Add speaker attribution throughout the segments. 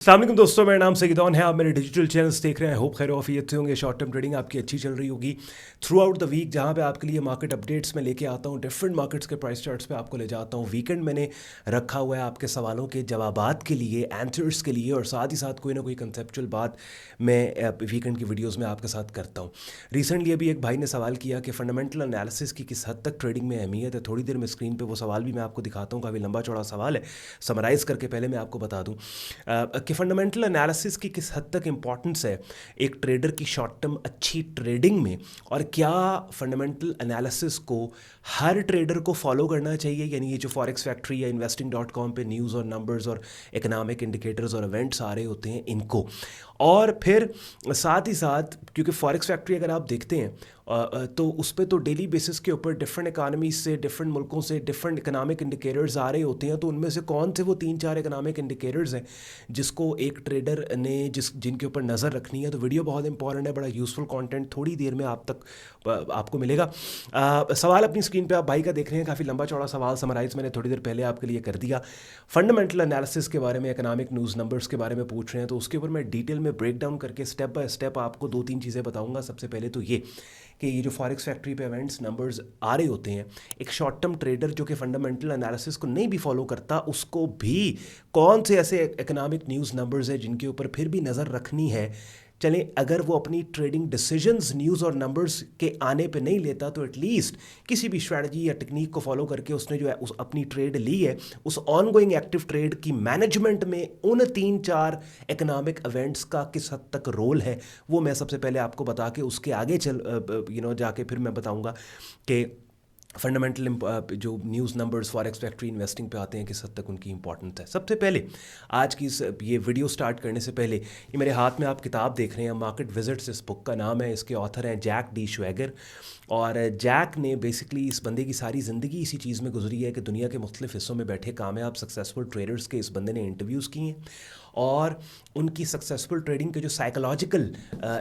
Speaker 1: अस्सलाम वालेकुम दोस्तों, मेरा नाम सईदौन है। आप मेरे डिजिटल चैनल्स देख रहे हैं। होप खैर ऑफियत से होंगे। शॉर्ट टर्म ट्रेडिंग आपकी अच्छी चल रही होगी थ्रू आउट द वीक, जहाँ पे आपके लिए मार्केट अपडेट्स में लेके आता हूँ। डिफरेंट मार्केट्स के प्राइस चार्ट्स पे आपको ले जाता हूँ। वीकेंड मैंने रखा हुआ है आपके सवालों के जवाबात के लिए, आंसर्स के लिए, और साथ ही साथ कोई ना कोई कंसेप्चुअल बात मैं वीकेंड की वीडियोज़ में आपके साथ करता हूँ। रिसेंटली अभी एक भाई ने सवाल किया कि फंडामेंटल एनालिसिस की किस हद तक ट्रेडिंग में अहमियत है। थोड़ी देर में स्क्रीन पर वो सवाल भी मैं आपको दिखाता हूँ। काफ़ी लंबा चौड़ा सवाल है। समराइज़ करके पहले मैं आपको बता दूँ कि फंडामेंटल एनालिसिस की किस हद तक इंपॉर्टेंस है एक ट्रेडर की शॉर्ट टर्म अच्छी ट्रेडिंग में, और क्या फंडामेंटल एनालिसिस को हर ट्रेडर को फॉलो करना चाहिए। यानी ये जो फॉरेक्स फैक्ट्री या investing.com पे न्यूज़ और नंबर्स और इकोनॉमिक इंडिकेटर्स और इवेंट्स आ रहे होते हैं, इनको, और फिर साथ ही साथ क्योंकि फॉरेक्स फैक्ट्री अगर आप देखते हैं तो उस पर तो डेली बेसिस के ऊपर डिफरेंट इकानमीज से, डिफरेंट मुल्कों से डिफरेंट इकोनॉमिक इंडिकेटर्स आ रहे होते हैं। तो उनमें से कौन से वो 3-4 इकोनॉमिक इंडिकेटर्स हैं जिसको एक ट्रेडर ने जिनके ऊपर नज़र रखनी है। तो वीडियो बहुत इंपॉर्टेंट है, बड़ा यूज़फुल कंटेंट थोड़ी देर में आपको मिलेगा। सवाल अपनी स्क्रीन पे आप भाई का देख रहे हैं। काफ़ी लंबा चौड़ा सवाल समराइज़ मैंने थोड़ी देर पहले आपके लिए कर दिया। फंडामेंटल एनालिसिस के बारे में, इकोनॉमिक न्यूज़ नंबर्स के बारे में पूछ रहे हैं, तो उसके ऊपर मैं डिटेल में ब्रेक डाउन करके स्टेप बाय स्टेप आपको 2-3 चीज़ें बताऊंगा। सबसे पहले तो ये कि ये जो फॉरेक्स फैक्ट्री पे इवेंट्स नंबर्स आ रहे होते हैं, एक शॉर्ट टर्म ट्रेडर जो कि फंडामेंटल एनालिसिस को नहीं भी फॉलो करता, उसको भी कौन से ऐसे इकोनॉमिक न्यूज़ नंबर्स हैं जिनके ऊपर फिर भी नज़र रखनी है। चलें, अगर वो अपनी ट्रेडिंग डिसीजंस न्यूज़ और नंबर्स के आने पे नहीं लेता, तो एटलीस्ट किसी भी स्ट्रैटेजी या टेक्निक को फॉलो करके उसने जो है उस अपनी ट्रेड ली है, उस ऑनगोइंग एक्टिव ट्रेड की मैनेजमेंट में उन 3-4 इकोनॉमिक इवेंट्स का किस हद तक रोल है, वो मैं सबसे पहले आपको बता के उसके आगे जाके फिर मैं बताऊंगा कि फंडामेंटल जो news numbers forex factory investing पे आते हैं किस हद तक उनकी इंपॉर्टेंस है। सबसे पहले आज की ये वीडियो स्टार्ट करने से पहले, ये मेरे हाथ में आप किताब देख रहे हैं, मार्केट विजिट्स इस बुक का नाम है। इसके ऑथर हैं जैक डी श्वेगर, और जैक ने बेसिकली, इस बंदे की सारी ज़िंदगी इसी चीज़ में गुजरी है कि दुनिया के मुख्तलिफ हिस्सों में बैठे कामयाब सक्सेसफुल ट्रेडर्स के इस बंदे ने इंटरव्यूज़ किए हैं, और उनकी सक्सेसफुल ट्रेडिंग के जो साइकोलॉजिकल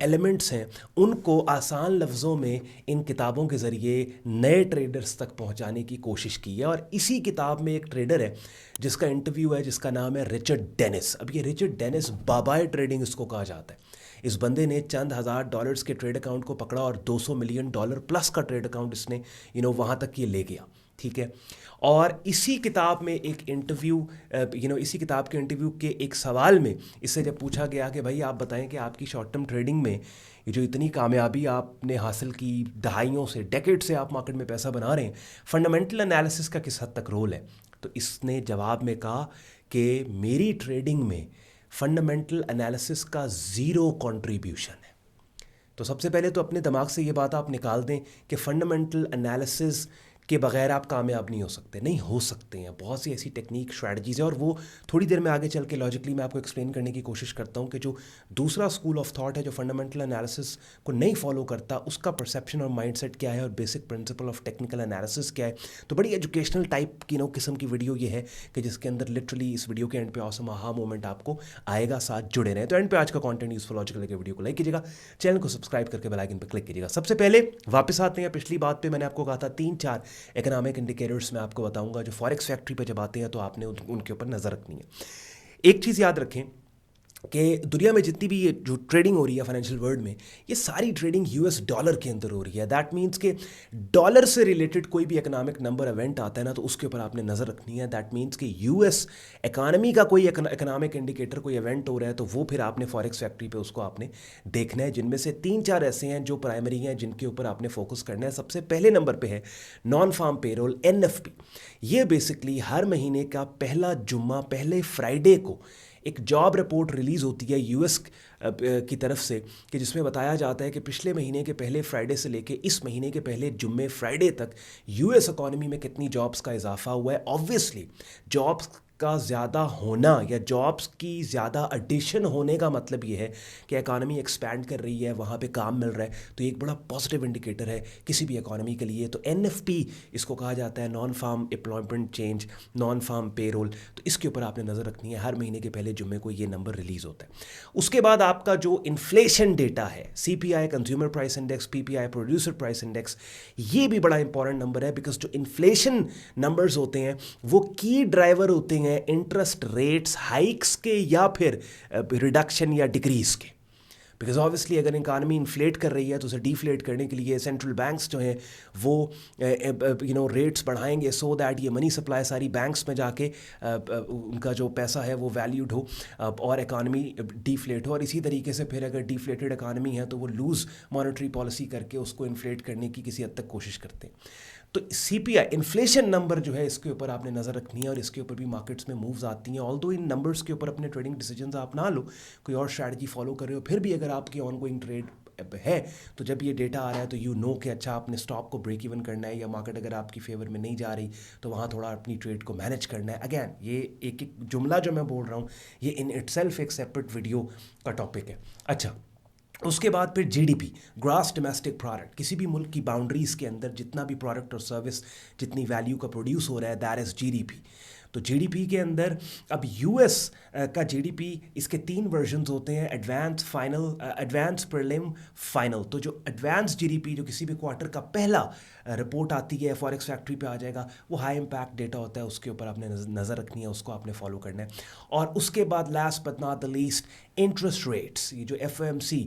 Speaker 1: एलिमेंट्स हैं उनको आसान लफ्ज़ों में इन किताबों के ज़रिए नए ट्रेडर्स तक पहुंचाने की कोशिश की है। और इसी किताब में एक ट्रेडर है जिसका इंटरव्यू है, जिसका नाम है रिचर्ड डेनिस। अब ये रिचर्ड डेनिस बाबाए ट्रेडिंग इसको कहा जाता है। इस बंदे ने चंद हज़ार डॉलर्स के ट्रेड अकाउंट को पकड़ा और $200 मिलियन प्लस का ट्रेड अकाउंट इसने वहाँ तक ये ले गया। ठीक है। और इसी किताब में एक इंटरव्यू इसी किताब के इंटरव्यू के एक सवाल में इससे जब पूछा गया कि भाई आप बताएं कि आपकी शॉर्ट टर्म ट्रेडिंग में ये जो इतनी कामयाबी आपने हासिल की, दहाइयों से, डेकेड से आप मार्केट में पैसा बना रहे हैं, फंडामेंटल एनालिसिस का किस हद तक रोल है। तो इसने जवाब में कहा कि मेरी ट्रेडिंग में फंडामेंटल एनालिसिस का ज़ीरो कंट्रीब्यूशन है। तो सबसे पहले तो अपने दिमाग से ये बात आप निकाल दें कि फंडामेंटल एनालिसिस के बगैर आप कामयाब नहीं हो सकते। नहीं हो सकते हैं, बहुत सी ऐसी टेक्निक, स्ट्रैटेजीज़ है, और वो थोड़ी देर में आगे चल के लॉजिकली मैं आपको एक्सप्लेन करने की कोशिश करता हूँ कि जो दूसरा स्कूल ऑफ थॉट है जो फंडामेंटल एनालिसिस को नहीं फॉलो करता, उसका परसेप्शन और माइंडसेट क्या है, और basic principle of technical analysis क्या है। तो बड़ी एजुकेशनल टाइप की किस्म की वीडियो ये है कि जिसके अंदर लिटरली इस वीडियो के एंड पे ऑसम आहा मोमेंट आपको आएगा। साथ जुड़े रहें। तो एंड पे आज का कंटेंट यूजफुल लॉजिकल लगे, वीडियो को लाइक कीजिएगा, चैनल को सब्सक्राइब करके बेल आइकन पर क्लिक कीजिएगा। सबसे पहले वापस आते हैं पिछली बात पे। मैंने आपको कहा था 3-4 इकोनॉमिक इंडिकेटर्स मैं आपको बताऊंगा जो फॉरेक्स फैक्ट्री पे जब आते हैं तो आपने उनके ऊपर नज़र रखनी है। एक चीज़ याद रखें कि दुनिया में जितनी भी ये जो ट्रेडिंग हो रही है फाइनेंशियल वर्ल्ड में, ये सारी ट्रेडिंग यूएस डॉलर के अंदर हो रही है। दैट मीन्स कि डॉलर से रिलेटेड कोई भी इकोनॉमिक नंबर इवेंट आता है ना, तो उसके ऊपर आपने नज़र रखनी है। दैट मीन्स कि यूएस इकानमी का कोई इकोनॉमिक इंडिकेटर, कोई इवेंट हो रहा है, तो वो फिर आपने फॉरेक्स फैक्ट्री पे उसको आपने देखना है। जिनमें से 3-4 ऐसे हैं जो प्राइमरी हैं, जिनके ऊपर आपने फोकस करना है। सबसे पहले नंबर पर है नॉन फार्म पेरोल, NFP। ये बेसिकली हर महीने का पहला जुम्मा, पहले फ्राइडे को एक जॉब रिपोर्ट रिलीज़ होती है यूएस की तरफ से, कि जिसमें बताया जाता है कि पिछले महीने के पहले फ्राइडे से लेके इस महीने के पहले जुम्मे फ्राइडे तक यूएस इकॉनमी में कितनी जॉब्स का इजाफा हुआ है। ऑब्वियसली जॉब्स का ज़्यादा होना या जॉब्स की ज़्यादा एडिशन होने का मतलब ये है कि इकॉनमी एक्सपैंड कर रही है, वहाँ पे काम मिल रहा है, तो ये एक बड़ा पॉजिटिव इंडिकेटर है किसी भी इकॉनमी के लिए। तो NFP इसको कहा जाता है, non farm employment change, non farm payroll. तो इसके ऊपर आपने नज़र रखनी है। हर महीने के पहले जुम्मे को ये नंबर रिलीज़ होता है। उसके बाद आपका जो इन्फ्लेशन डेटा है, CPI consumer price index, PPI producer price index, ये भी बड़ा इंपॉर्टेंट नंबर है, बिकॉज जो इन्फ्लेशन नंबर्स होते हैं वो की ड्राइवर होते हैं हैं इंटरेस्ट रेट्स हाइक्स के या फिर रिडक्शन या डिक्रीज के। बिकॉज ऑब्वियसली अगर इकानमी इन्फ्लेट कर रही है तो उसे डिफ्लेट करने के लिए सेंट्रल बैंक्स जो हैं वो रेट्स बढ़ाएंगे सो दैट ये मनी सप्लाई सारी बैंक्स में जाके उनका जो पैसा है वो वैल्यूड हो और इकानमी डिफ्लेट हो। और इसी तरीके से फिर अगर डिफ्लेटेड इकानमी है तो वो लूज़ मॉनेटरी पॉलिसी करके उसको इन्फ्लेट करने की किसी हद तक कोशिश करते हैं। तो CPI इन्फ्लेशन नंबर जो है इसके ऊपर आपने नज़र रखनी है और इसके ऊपर भी मार्केट्स में मूव्स आती हैं। ऑल्दो इन नंबर्स के ऊपर अपने ट्रेडिंग डिसीजंस आप ना लो, कोई और स्ट्रैटेजी फॉलो कर रहे हो, फिर भी अगर आपकी ऑनगोइंग ट्रेड है तो जब ये डेटा आ रहा है तो यू नो कि अच्छा आपने स्टॉक को ब्रेक इवन करना है या मार्केट अगर आपकी फेवर में नहीं जा रही तो वहाँ थोड़ा अपनी ट्रेड को मैनेज करना है। अगैन ये एक एक जुमला जो मैं बोल रहा हूँ ये इन इटसेल्फ एक सेपरेट वीडियो का टॉपिक है। अच्छा, उसके बाद फिर जीडीपी, ग्रॉस डोमेस्टिक प्रोडक्ट, किसी भी मुल्क की बाउंड्रीज़ के अंदर जितना भी प्रोडक्ट और सर्विस जितनी वैल्यू का प्रोड्यूस हो रहा है दैट इज़ जीडीपी। तो जीडीपी के अंदर अब यूएस का जीडीपी इसके 3 वर्जन्स होते हैं, advance, final, advance, prelim, final. तो जो एडवांस जीडीपी जो किसी भी क्वार्टर का पहला रिपोर्ट आती है फॉरेक्स फैक्ट्री पे आ जाएगा, वो हाई इम्पैक्ट डेटा होता है, उसके ऊपर आपने नज़र रखनी है, उसको आपने फॉलो करना है। और उसके बाद last but not the least interest rates, ये जो FOMC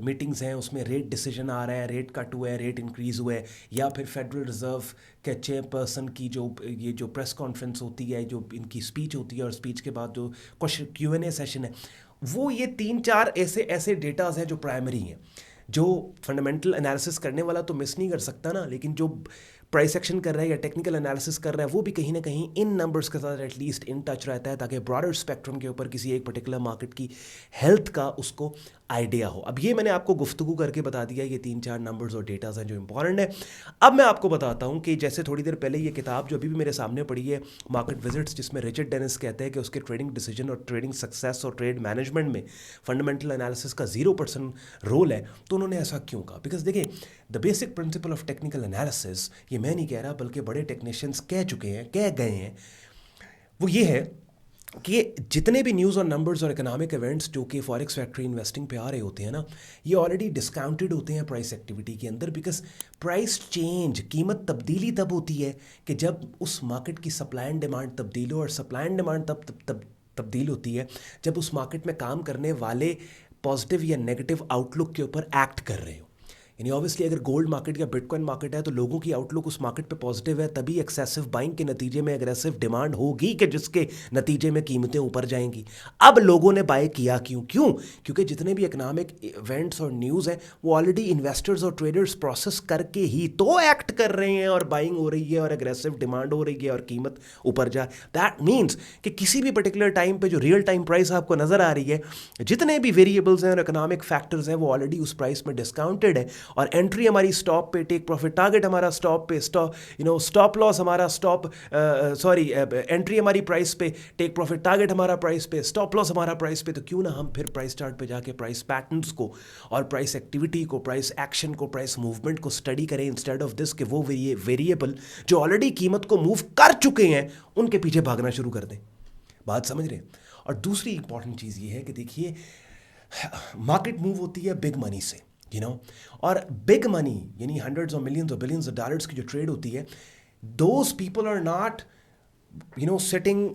Speaker 1: मीटिंग्स हैं उसमें रेट डिसीजन आ रहा है, रेट कट हुआ है, रेट इंक्रीज़ हुआ है, या फिर फेडरल रिजर्व के चेयरपर्सन की जो प्रेस कॉन्फ्रेंस होती है, जो इनकी स्पीच होती है और स्पीच के बाद जो क्वेश्चन Q&A सेशन है, वो ये 3-4 ऐसे डेटाज हैं जो प्राइमरी हैं, जो फंडामेंटल एनालिसिस करने वाला तो मिस नहीं कर सकता ना, लेकिन जो प्राइस एक्शन कर रहा है या टेक्निकल एनालिसिस कर रहा है वो भी कहीं ना कहीं इन नंबर्स के साथ एटलीस्ट इन टच रहता है ताकि ब्रॉडर स्पेक्ट्रम के ऊपर किसी एक पर्टिकुलर मार्केट की हेल्थ का उसको आइडिया हो। अब ये मैंने आपको गुफ्तगू करके बता दिया, ये 3-4 नंबर्स और डेटाज हैं जो इंपॉर्टेंट है। अब मैं आपको बताता हूँ कि जैसे थोड़ी देर पहले ये किताब जो अभी भी मेरे सामने पड़ी है, मार्केट विजिट्स, जिसमें रिचर्ड डेनिस कहते हैं कि उसके ट्रेडिंग डिसीजन और ट्रेडिंग सक्सेस और ट्रेड मैनेजमेंट में फंडामेंटल एनालिसिस का 0% रोल है। तो उन्होंने ऐसा क्यों कहा? बिकॉज देखिए, the basic principle of technical analysis, ये मैं नहीं कह रहा बल्कि बड़े टेक्नीशियंस कह गए हैं, वो ये है कि जितने भी न्यूज़ और नंबर्स और इकोनॉमिक इवेंट्स जो कि फॉरेक्स फैक्ट्री इन्वेस्टिंग पे आ रहे होते हैं ना, ये ऑलरेडी डिस्काउंटेड होते हैं प्राइस एक्टिविटी के अंदर। बिकॉज प्राइस चेंज, कीमत तब्दीली तब होती है कि जब उस मार्केट की सप्लाई एंड डिमांड तब्दील हो, और सप्लाई एंड डिमांड तब तब्दील होती है जब उस मार्केट में काम करने वाले पॉजिटिव या नेगेटिव आउटलुक के ऊपर एक्ट कर रहे हो। यानी ऑब्वियसली अगर गोल्ड मार्केट या बिटकॉइन मार्केट है तो लोगों की आउटलुक उस मार्केट पे पॉजिटिव है, तभी एक्सेसिव बाइंग के नतीजे में एग्रेसिव डिमांड होगी कि जिसके नतीजे में कीमतें ऊपर जाएंगी। अब लोगों ने बाय किया क्यों? क्योंकि जितने भी इकोनॉमिक इवेंट्स और न्यूज़ हैं वो ऑलरेडी इन्वेस्टर्स और ट्रेडर्स प्रोसेस करके ही तो एक्ट कर रहे हैं और बाइंग हो रही है और एग्रेसिव डिमांड हो रही है और कीमत ऊपर जाए। दैट मीन्स कि किसी भी पर्टिकुलर टाइम पे जो रियल टाइम प्राइस आपको नज़र आ रही है, जितने भी वेरिएबल्स हैं और इकोनॉमिक फैक्टर्स हैं वो ऑलरेडी उस प्राइस में डिस्काउंटेड है। और एंट्री हमारी स्टॉप पे, टेक प्रॉफिट टारगेट हमारा स्टॉप पे, स्टॉप लॉस हमारा एंट्री हमारी प्राइस पे, टेक प्रॉफिट टारगेट हमारा प्राइस पे, स्टॉप लॉस हमारा प्राइस पे। तो क्यों ना हम फिर प्राइस चार्ट पे जाके प्राइस पैटर्न्स को और प्राइस एक्टिविटी को, प्राइस एक्शन को, प्राइस मूवमेंट को स्टडी करें, इंस्टेड ऑफ दिस कि वो वेरिएबल जो ऑलरेडी कीमत को मूव कर चुके हैं उनके पीछे भागना शुरू कर दें। बात समझ रहे हैं? और दूसरी इंपॉर्टेंट चीज़ ये है कि देखिए, मार्केट मूव होती है बिग मनी से, और बिग मनी यानी हंड्रेड्स ऑफ मिलियंस और बिलियंस ऑफ डॉलर्स की जो ट्रेड होती है, those people are not sitting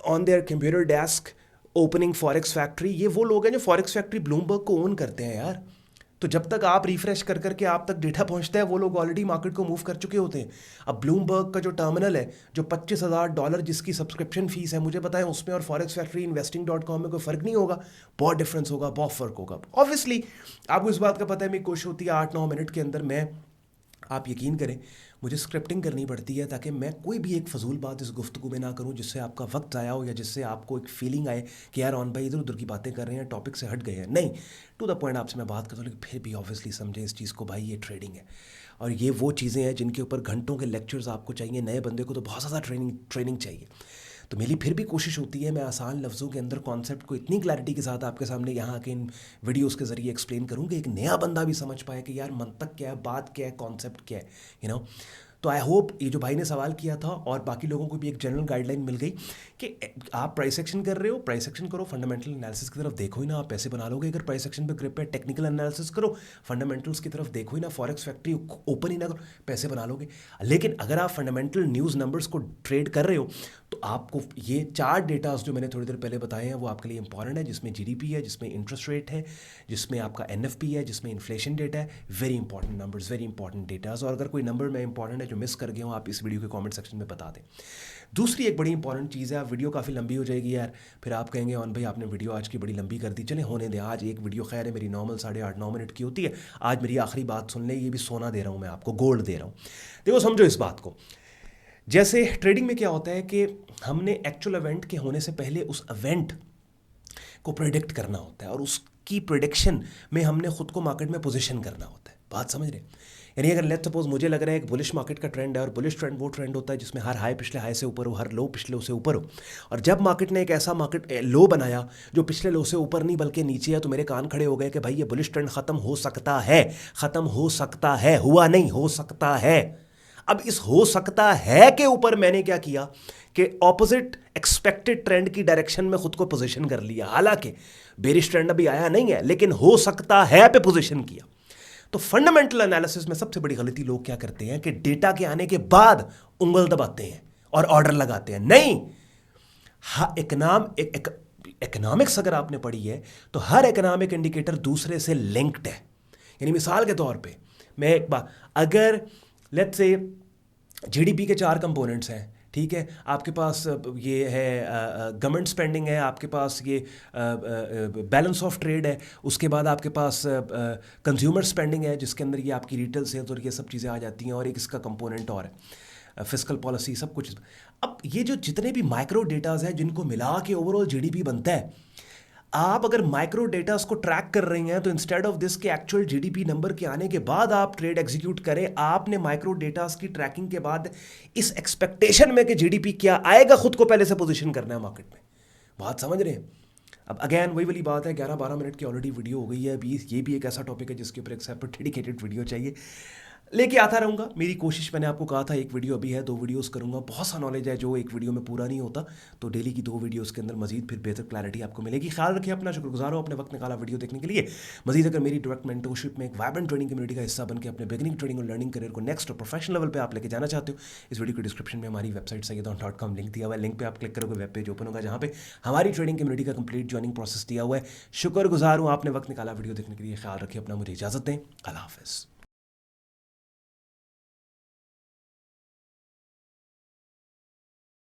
Speaker 1: on their computer desk opening forex factory. ये वो लोग हैं जो फॉरेक्स फैक्ट्री ब्लूमबर्ग को ओन करते हैं यार। तो जब तक आप रिफ्रेश कर करके आप तक डेटा पहुंचता है वो लोग ऑलरेडी मार्केट को मूव कर चुके होते हैं। अब ब्लूमबर्ग का जो टर्मिनल है, जो $25,000 जिसकी सब्सक्रिप्शन फीस है, मुझे पता है उसमें और फॉरेक्स फैक्ट्री इन्वेस्टिंग.com में कोई फ़र्क नहीं होगा, बहुत डिफरेंस होगा, बहुत फ़र्क होगा। ऑब्वियसली आपको इस बात का पता है, मेरी कोशिश होती है 8-9 मिनट के अंदर मैं, आप यकीन करें मुझे स्क्रिप्टिंग करनी पड़ती है ताकि मैं कोई भी एक फजूल बात इस गुफ्तगू में ना करूं जिससे आपका वक्त ज़ाया हो या जिससे आपको एक फीलिंग आए कि यार ऑन भाई इधर उधर की बातें कर रहे हैं, टॉपिक से हट गए हैं। नहीं, टू द पॉइंट आपसे मैं बात करता हूँ, लेकिन फिर भी ऑब्वियसली समझें इस चीज़ को, भाई ये ट्रेडिंग है और ये वो चीज़ें हैं जिनके ऊपर घंटों के लेक्चर्स आपको चाहिए। नए बंदे को तो बहुत ज़्यादा ट्रेनिंग चाहिए। तो मेरी फिर भी कोशिश होती है मैं आसान लफ्ज़ों के अंदर कॉन्सेप्ट को इतनी क्लैरिटी के साथ आपके सामने यहाँ आके इन वीडियोस के ज़रिए एक्सप्लेन करूँ कि एक नया बंदा भी समझ पाए कि यार मंतक क्या है, बात क्या है, कॉन्सेप्ट क्या है, तो आई होप ये जो भाई ने सवाल किया था और बाकी लोगों को भी एक जनरल गाइडलाइन मिल गई कि आप प्राइस एक्शन कर रहे हो, प्राइस एक्शन करो, फंडामेंटल एनालिसिस की तरफ देखो ही ना, आप पैसे बना लोगे। अगर प्राइस एक्शन पे ग्रिप है, टेक्निकल एनालिसिस करो, फंडामेंटल्स की तरफ देखो ही ना, फॉरेक्स फैक्ट्री ओपन ही ना करो, पैसे बना लोगे। लेकिन अगर आप फंडामेंटल न्यूज़ नंबर्स को ट्रेड कर रहे हो तो आपको ये 4 डेटास जो मैंने थोड़ी देर पहले बताए हैं वो आपके लिए इंपॉर्टेंट है, जिसमें जीडीपी है, जिसमें इंटरेस्ट रेट है, जिसमें आपका एनएफपी है, जिसमें इन्फ्लेशन डेटा है। Very important numbers, very important datas. और अगर कोई नंबर में इंपॉर्टेंट है जो मिस कर गए हो, आप इस वीडियो के कमेंट सेक्शन में बता दें। दूसरी एक बड़ी इंपॉर्टेंट चीज़ है, वीडियो काफ़ी लंबी हो जाएगी यार, फिर आप कहेंगे ऑन भाई आपने वीडियो आज की बड़ी लंबी कर दी। चले होने दें, आज एक वीडियो खैर है मेरी नॉर्मल 8.5-9 मिनट की होती है, आज मेरी आखिरी बात सुन लें, ये भी सोना दे रहा हूँ मैं आपको, गोल्ड दे रहा हूँ। देखो समझो इस बात को, जैसे ट्रेडिंग में क्या होता है कि हमने एक्चुअल इवेंट के होने से पहले उस इवेंट को प्रेडिक्ट करना होता है और उसकी प्रेडिक्शन में हमने खुद को मार्केट में पोजीशन करना होता है। बात समझ रहे हैं? यानी अगर लेट्स सपोज मुझे लग रहा है एक बुलिश मार्केट का ट्रेंड है, और बुलिश ट्रेंड वो ट्रेंड होता है जिसमें हर हाई पिछले हाई से ऊपर हो, हर लो पिछले से ऊपर हो। और जब मार्केट ने एक ऐसा मार्केट लो बनाया जो पिछले लो से ऊपर नहीं बल्कि नीचे है, तो मेरे कान खड़े हो गए कि भाई ये बुलिश ट्रेंड ख़त्म हो सकता है, ख़त्म हो सकता है, हुआ नहीं, हो सकता है। अब इस हो सकता है के ऊपर मैंने क्या किया कि ऑपोजिट एक्सपेक्टेड ट्रेंड की डायरेक्शन में खुद को पोजीशन कर लिया। हालांकि बेरिश ट्रेंड अभी आया नहीं है, लेकिन हो सकता है पे पोजीशन किया। तो फंडामेंटल एनालिसिस में सबसे बड़ी गलती लोग क्या करते हैं कि डेटा के आने के बाद उंगल दबाते हैं और ऑर्डर लगाते हैं। नहीं, इकोनॉमिक्स अगर आपने पढ़ी है तो हर इकोनॉमिक इंडिकेटर दूसरे से लिंक्ड है। यानी मिसाल के तौर पे मैं एक बार, अगर लेट्स से जीडीपी के 4 कंपोनेंट्स हैं, ठीक है, आपके पास ये है गवर्नमेंट स्पेंडिंग है, आपके पास ये बैलेंस ऑफ ट्रेड है, उसके बाद आपके पास कंज्यूमर स्पेंडिंग है जिसके अंदर ये आपकी रिटेल सेल्स और ये सब चीज़ें आ जाती हैं, और एक इसका कंपोनेंट और है फिस्कल पॉलिसी, सब कुछ। अब ये जो जितने भी माइक्रो डेटाज हैं जिनको मिला के ओवरऑल जीडीपी बनता है, आप अगर माइक्रो डेटास को ट्रैक कर रही हैं तो इंस्टेड ऑफ दिस के एक्चुअल जीडीपी नंबर के आने के बाद आप ट्रेड एग्जीक्यूट करें, आपने माइक्रो डेटास की ट्रैकिंग के बाद इस एक्सपेक्टेशन में कि जीडीपी क्या आएगा खुद को पहले से पोजीशन करना है मार्केट में। बात समझ रहे हैं? अब अगेन वही वाली बात है, 11-12 मिनट की ऑलरेडी वीडियो हो गई है। अभी ये भी एक ऐसा टॉपिक है जिसके ऊपर एक सेपरेट डेडिकेटेड वीडियो चाहिए, लेके आता रहूँगा। मेरी कोशिश, मैंने आपको कहा था एक वीडियो अभी है, 2 वीडियोस करूँगा। बहुत सा नॉलेज है जो एक वीडियो में पूरा नहीं होता, तो डेली की 2 वीडियोस के अंदर मजीद फिर बेहतर क्लैरिटी आपको मिलेगी। ख्याल रखिए अपना, शुक्रगुजार हो अपने वक्त निकाला वीडियो देखने के लिए। मजीद अगर मेरी डायरेक्ट मेंटरशिप में एक वाइब्रेंट ट्रेडिंग कम्युनिटी का हिस्सा बन के अपने बिगिनिंग ट्रेडिंग और लर्निंग करियर को नेक्स्ट और प्रोफेशनल लेवल पर आप लेके जाना चाहते हो, इस वीडियो के डिस्क्रिप्शन में हमारी वेबसाइट sayyedon.com लिंक दिया हुआ है। लिंक पर आप क्लिक करोगे, वेब पेज ओपन होगा जहाँ पे हमारी ट्रेडिंग कम्युनिटी का कंप्लीट ज्वाइनिंग प्रोसेस दिया हुआ है। शुक्रगुजार हूँ आपने वक्त निकाला वीडियो देखने के लिए। ख्याल रखिए अपना, मुझे इजाज़त दें। अल्लाह हाफ़िज़।